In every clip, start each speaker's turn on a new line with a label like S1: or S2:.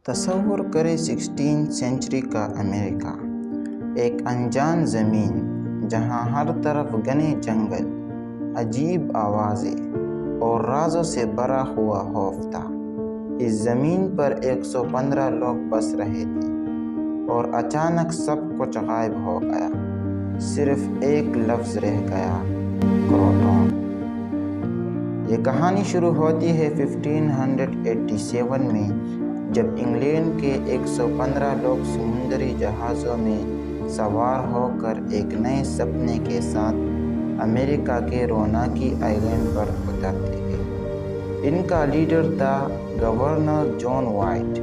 S1: تصور کریں 16 سینچری کا امریکہ، ایک انجان زمین جہاں ہر طرف گھنے جنگل، عجیب آوازیں اور رازوں سے بھرا ہوا خوف تھا۔ اس زمین پر 115 لوگ بس رہے تھے اور اچانک سب کچھ غائب ہو گیا، صرف ایک لفظ رہ گیا: کروٹون۔ یہ کہانی شروع ہوتی ہے 1587 میں، جب انگلینڈ کے 115 لوگ سمندری جہازوں میں سوار ہو کر ایک نئے سپنے کے ساتھ امریکہ کے روناقی آئلینڈ پر اترتے ہیں۔ ان کا لیڈر تھا گورنر جان وائٹ۔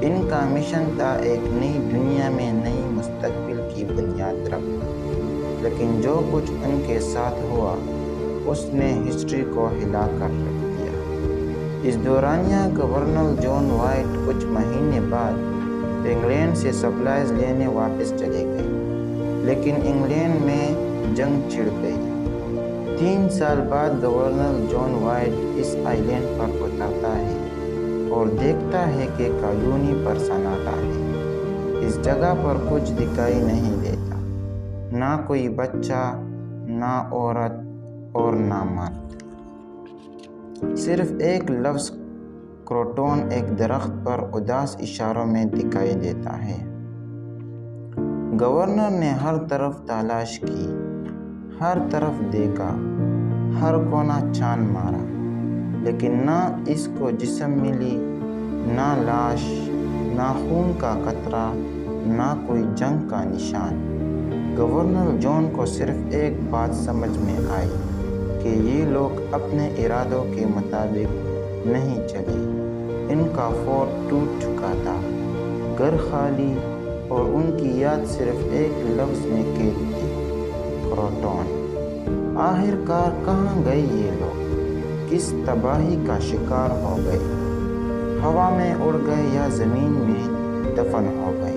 S1: ان کا مشن تھا ایک نئی دنیا میں نئی مستقبل کی بنیاد رکھنا، لیکن جو کچھ ان کے ساتھ ہوا اس نے ہسٹری کو ہلا کر رکھ دیا۔ اس دورانیہ گورنر جان وائٹ کچھ مہینے بعد انگلینڈ سے سپلائز لینے واپس چلے گئے، لیکن انگلینڈ میں جنگ چھڑ گئی۔ 3 سال بعد گورنر جان وائٹ اس آئلینڈ پر اترتا ہے اور دیکھتا ہے کہ کالونی پر سناٹا ہے۔ اس جگہ پر کچھ دکھائی نہیں دیتا، نہ کوئی بچہ، نہ عورت اور نہ مرد۔ صرف ایک لفظ کروٹون ایک درخت پر اداس اشاروں میں دکھائی دیتا ہے۔ گورنر نے ہر طرف تلاش کی، ہر طرف دیکھا، ہر کونا چھان مارا، لیکن نہ اس کو جسم ملی، نہ لاش، نہ خون کا قطرہ، نہ کوئی جنگ کا نشان۔ گورنر جان کو صرف ایک بات سمجھ میں آئی کہ یہ لوگ اپنے ارادوں کے مطابق نہیں چلے۔ ان کا فورٹ ٹوٹ چکا تھا، گھر خالی، اور ان کی یاد صرف ایک لفظ میں قید تھی: کروٹون۔ آخر کار کہاں گئے یہ لوگ؟ کس تباہی کا شکار ہو گئے؟ ہوا میں اڑ گئے یا زمین میں دفن ہو گئے؟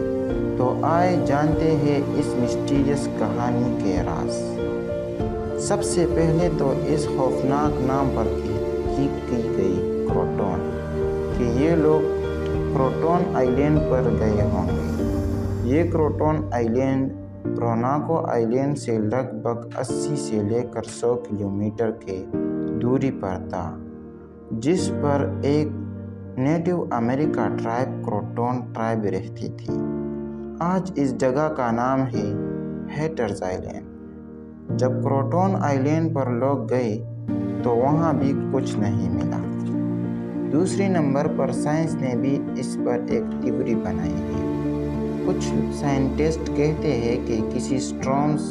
S1: تو آئے جانتے ہیں اس مسٹیریس کہانی کے راز۔ سب سے پہلے تو اس خوفناک نام پر تحقیق کی گئی، کروٹون، کہ یہ لوگ کروٹون آئلینڈ پر گئے ہوں گے۔ یہ کروٹون آئلینڈ روناقو آئلینڈ سے لگ بھگ 80 سے لے کر 100 کلومیٹر کے دوری پر تھا، جس پر ایک نیٹو امریکہ ٹرائب کروٹون ٹرائب رہتی تھی۔ آج اس جگہ کا نام ہے ہیٹرز آئلینڈ۔ جب کروٹون آئلینڈ پر لوگ گئے تو وہاں بھی کچھ نہیں ملا۔ دوسری نمبر پر سائنس نے بھی اس پر ایک تھیوری بنائی ہے۔ کچھ سائنٹسٹ کہتے ہیں کہ کسی اسٹارمز،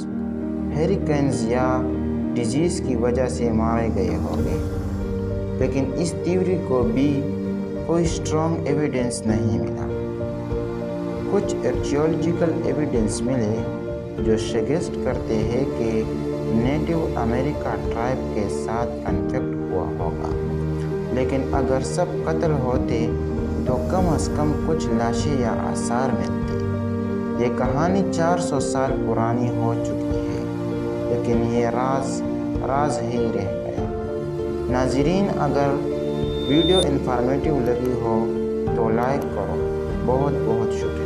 S1: ہریکینز یا ڈیزیز کی وجہ سے مارے گئے ہوں گے، لیکن اس تھیوری کو بھی کوئی اسٹرانگ ایویڈنس نہیں ملا۔ کچھ آرکیولوجیکل ایویڈنس ملے جو سجیسٹ کرتے ہیں کہ نیٹو امریکہ ٹرائب کے ساتھ کنفلکٹ ہوا ہوگا، لیکن اگر سب قتل ہوتے تو کم از کم کچھ لاشیں یا آثار ملتے۔ یہ کہانی 400 سال پرانی ہو چکی ہے، لیکن یہ راز ہی رہ گیا۔ ناظرین، اگر ویڈیو انفارمیٹیو لگی ہو تو لائک کرو۔ بہت بہت شکریہ۔